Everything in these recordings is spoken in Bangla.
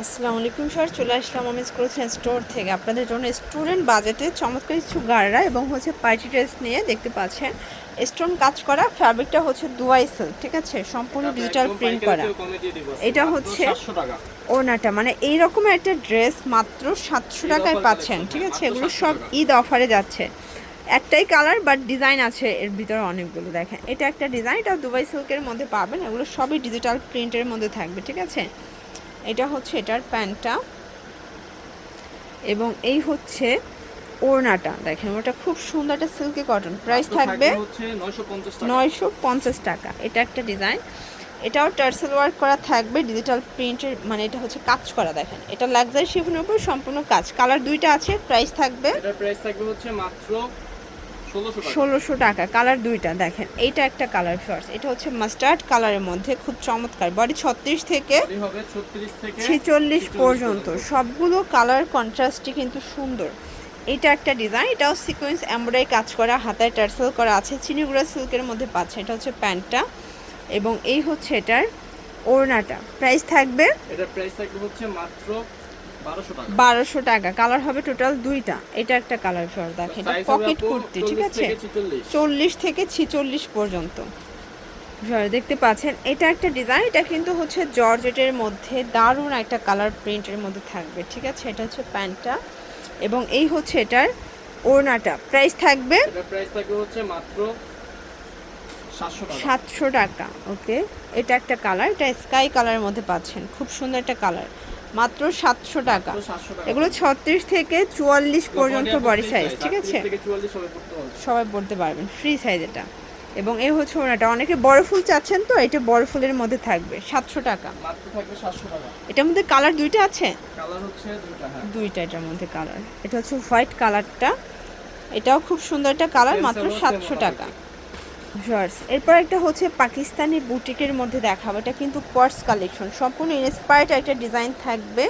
আসসালামু আলাইকুম স্যার, চলে আসলাম আমি স্কুলেশন স্টোর থেকে আপনাদের জন্য স্টুডেন্ট বাজেটে চমৎকার কিছু গাড়রা এবং হচ্ছে পার্টি ড্রেস নিয়ে দেখতে পাচ্ছেন। স্টোন কাজ করা, ফ্যাব্রিকটা হচ্ছে দুয়াই সিল্ক, ঠিক আছে, সম্পূর্ণ ডিজিটাল প্রিন্ট করা। এটা হচ্ছে ওড়নাটা, মানে এই রকমের একটা ড্রেস মাত্র 700 টাকায় পাচ্ছেন, ঠিক আছে। এগুলো সব ঈদ অফারে যাচ্ছে। একটাই কালার বাট ডিজাইন আছে এর ভিতরে অনেকগুলো। দেখেন এটা একটা ডিজাইন, এটা দুবাই সিল্কের মধ্যে পাবেন। এগুলো সবই ডিজিটাল প্রিন্টের মধ্যে থাকবে, ঠিক আছে। এটা হচ্ছে এটার প্যান্টটা এবং এই হচ্ছে ওড়নাটা। দেখেন ওটা খুব সুন্দর, একটা সিল্কি কটন। প্রাইস থাকবে 950 টাকা। এটা একটা ডিজাইন, এটাও টার্সেল ওয়ার্ক করা থাকবে, ডিজিটাল প্রিন্টের, মানে এটা হচ্ছে কাজ করা। দেখেন এটা লাক্সারি শিফনের উপর সম্পূর্ণ কাজ। কালার দুইটা আছে, প্রাইস থাকবে হচ্ছে মাত্র 1600 টাকা। কালার দুইটা। দেখেন এইটা একটা কালার ফার্স্ট, এটা হচ্ছে মাস্টার্ড কালারের মধ্যে, খুব চমৎকার। বডি 36 থেকে 46 পর্যন্ত, সবগুলো কালার কন্ট্রাস্টই কিন্তু সুন্দর। এটা একটা ডিজাইন, এটাও সিকোয়েন্স এমব্রয়ডারি কাজ করা, হাতায় টার্সেল করা আছে, চিনিগুড়া সিল্কের মধ্যে পাচ্ছে। এটা হচ্ছে প্যান্টটা এবং এই হচ্ছে এটার ওড়নাটা। প্রাইস থাকবে হচ্ছে মাত্র 1200 টাকা। কালার হবে টোটাল দুইটা। এটা একটা কালার ফর, দেখেন এটা পকেট কুর্তি, ঠিক আছে, 40 থেকে 46 পর্যন্ত দেখতে পাচ্ছেন। এটা একটা ডিজাইন, এটা কিন্তু হচ্ছে জর্জেটের মধ্যে দারুণ একটা কালার প্রিন্টের মধ্যে থাকবে, ঠিক আছে। এটা হচ্ছে প্যান্টটা এবং এই হচ্ছে এটার ওড়নাটা। প্রাইস থাকবে হচ্ছে মাত্র 700 টাকা। ওকে, এটা একটা কালার, এটা স্কাই কালারের মধ্যে পাচ্ছেন, খুব সুন্দর একটা কালার, মাত্র 700 টাকা। এগুলো 36 থেকে 44 পর্যন্ত বডি সাইজ, ঠিক আছে, সবাই পড়তে পারবেন, ফ্রি সাইজ এটা। এবং এই হচ্ছে ওনাটা, অনেকে বড় ফুল চাচ্ছেন, তো এটা বড় ফুলের মধ্যে থাকবে 700 টাকা। এটার মধ্যে কালার দুইটা আছে, দুইটা এটার মধ্যে কালার। এটা হচ্ছে হোয়াইট কালারটা, এটাও খুব সুন্দর একটা কালার, মাত্র 700 টাকা। এরপর একটা হচ্ছে পাকিস্তানি বুটিকের মধ্যে দেখাবো। এটা কিন্তু কোয়ার্টজ কালেকশন, সম্পূর্ণ ইন্সপায়ার্ড একটা ডিজাইন থাকবে।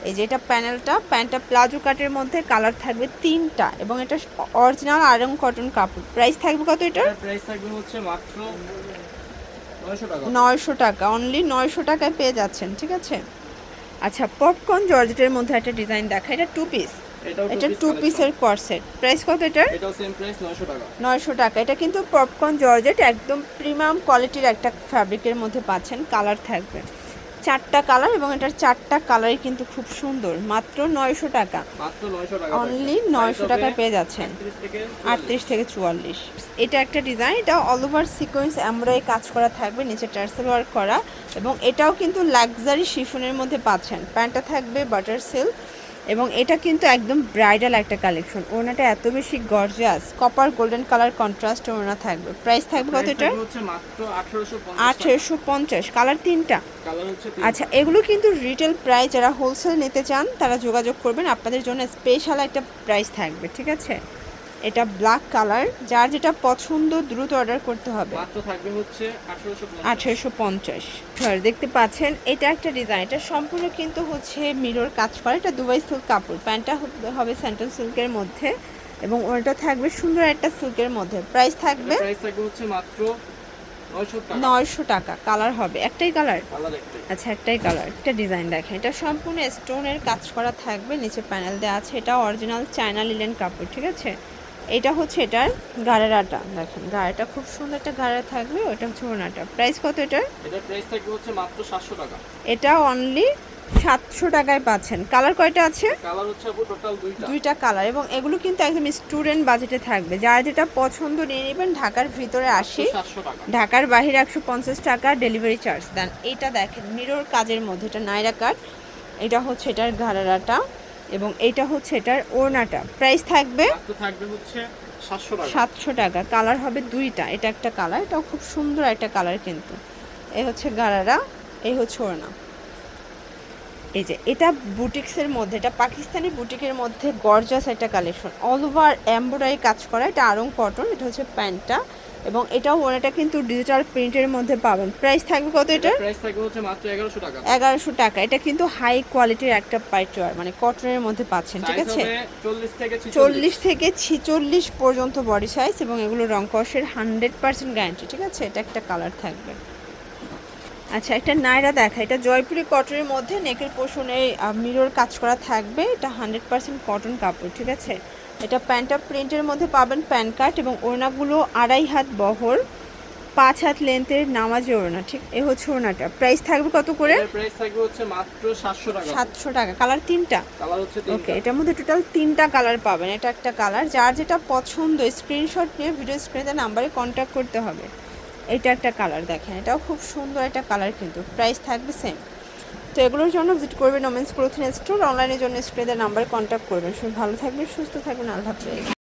এই যে এটা প্যান্টটা প্লাজো কাটের মধ্যে, কালার থাকবে তিনটা এবং এটা অরিজিনাল আয়রন কটন কাপড়। প্রাইস থাকবে কত? এটার প্রাইস থাকবে হচ্ছে মাত্র 900 টাকা। অনলি 900 টাকায় পেয়ে যাচ্ছেন, ঠিক আছে। আচ্ছা, পপকর্ন জর্জেটের মধ্যে একটা ডিজাইন দেখা, এটা টু পিস, এটা টু পিসের কোয়ার্সেট। প্রাইস কত এটার? এটাও সেম প্রাইস 900 টাকা। 900 টাকা। এটা কিন্তু পপকর্ন জর্জেট, একদম প্রিমিয়াম কোয়ালিটির একটা ফ্যাব্রিকের মধ্যে পাচ্ছেন। কালার থাকবে চারটা কালার এবং এটার চারটা কালারই কিন্তু খুব সুন্দর। মাত্র 900 টাকা, মাত্র 900 টাকা, অনলি 900 টাকায় পেয়ে যাচ্ছেন। 38 থেকে 44। এটা একটা ডিজাইন, এটা অল ওভার সিকোয়েন্স এমব্রয়ডারি কাজ করা থাকবে, নিচে টার্সেল ওয়ার্ক করা এবং এটাও কিন্তু লাক্সারি শিফনের মধ্যে পাচ্ছেন। প্যান্টটা থাকবে বাটার সিল্ক এবং এটা কিন্তু একদম ব্রাইডাল একটা কালেকশন। ওড়নাটা এত বেশি gorgeous, copper golden colour contrast ওড়না থাকবে। প্রাইস থাকবে কত? এটা মাত্র 1850। কালার তিনটা। আচ্ছা, এগুলো কিন্তু রিটেল প্রাইস, যারা হোলসেল নিতে চান তারা যোগাযোগ করবেন, আপনাদের জন্য স্পেশাল একটা প্রাইস থাকবে, ঠিক আছে। এটা ব্ল্যাক কালার, যার যেটা পছন্দ দ্রুত অর্ডার করতে হবে। মাত্র থাকবে হচ্ছে 1850। দেখতে পাচ্ছেন এটা একটা ডিজাইন, এটা সম্পূর্ণ কিন্তু হচ্ছে মিরর কাজ করা, এটা দুবাই সিল্ক কাপড়। প্যান্টটা হবে স্যান্টন সিল্কের মধ্যে এবং ওটা থাকবে সুন্দর একটা সিল্কের মধ্যে। প্রাইস থাকবে হচ্ছে মাত্র 900 টাকা। কালার হবে একটাই কালার, আচ্ছা একটাই কালার। একটা ডিজাইন দেখেন, এটা সম্পূর্ণ স্টোনের কাজ করা থাকবে, নিচে প্যানেল দেওয়া আছে। এটা অরিজিনাল চায়না লিলেন কাপড়, ঠিক আছে। এটা হচ্ছে এটার গাড়ারাটা, দেখেন গাড়াটা খুব সুন্দর একটা গাড়া থাকবে। ওটা হচ্ছে ওনাটা। প্রাইস কত এটার? প্রাইস থাকবে হচ্ছে মাত্র 700 টাকা। এটা অনলি 700 টাকায় পাচ্ছেন। কালার কয়টা আছে? কালার হচ্ছে আপু টোটাল দুইটা কালার এবং এগুলো কিন্তু একদম স্টুডেন্ট বাজেটে থাকবে, যারা যেটা পছন্দ নিয়ে নেবেন। ঢাকার ভিতরে 80, ঢাকার বাইরে 150 টাকা ডেলিভারি চার্জ দেন। এটা দেখেন মিরর কাজের মধ্যে, এটা নাইরা কাট। এটা হচ্ছে এটার ঘাড়াটা এবং এটা হচ্ছে এটার ওড়নাটা। প্রাইস থাকবে হচ্ছে 700 টাকা। কালার হবে দুইটা, এটা একটা কালার, এটাও খুব সুন্দর একটা কালার কিন্তু। এই হচ্ছে গাড়ারা, এই হচ্ছে ওড়না। এই যে এটা বুটিক্সের মধ্যে, এটা পাকিস্তানি বুটিকের মধ্যে গর্জাস একটা কালেকশন, অল ওভার এমব্রয়ডারি কাজ করা। এটা আরং কটন। এটা হচ্ছে প্যান্টটা এবং এটাও ওনাটা কিন্তু ডিজিটাল প্রিন্টের মধ্যে পাবেন। প্রাইস থাকবে কত? এটা প্রাইস থাকবে হচ্ছে মাত্র 1100 টাকা। 1100 টাকা। এটা কিন্তু হাই কোয়ালিটির একটা পাইটওয়ার, মানে কটনের মধ্যে পাচ্ছেন, ঠিক আছে। 40 থেকে 46 পর্যন্ত বডি সাইজ এবং এগুলো রং কষের 100% গ্যারান্টি, ঠিক আছে। এটা একটা কালার থাকবে। আচ্ছা, একটা নায়রা দেখা, এটা জয়পুরি কটনের মধ্যে নেকের পোষণে মিরর কাজ করা থাকবে। এটা 100% কটন কাপড়, ঠিক আছে। এটা প্যান্টটা প্রিন্টের মধ্যে পাবেন প্যান কাট, এবং ওড়নাগুলো 2.5 হাত বহর, 5 হাত লেন্থের নামাজি ওড়না, ঠিক। এ হচ্ছে ওড়নাটা। প্রাইস থাকবে কত করে? প্রাইস থাকবে হচ্ছে মাত্র 700 টাকা। 700 টাকা। কালার 3টা? কালার হচ্ছে ওকে, 3টা। এটার মধ্যে টোটাল 3টা কালার পাবেন। এটা একটা কালার, যার যেটা পছন্দ স্ক্রিনশট নিয়ে ভিডিও স্ক্রিনে নাম্বারে কন্ট্যাক্ট করতে হবে। এটা একটা কালার দেখেন, এটাও খুব সুন্দর একটা কালার, কিন্তু প্রাইস থাকবে সেম। তো এগুলোর জন্য ভিজিট করবেন ওমেন্স ক্লোথিং স্টোর, অনলাইনের জন্য স্ক্রিনের নাম্বারে কন্ট্যাক্ট করবেন। সবাই ভালো থাকবেন, সুস্থ থাকবেন, আল্লাহ হাফেজ।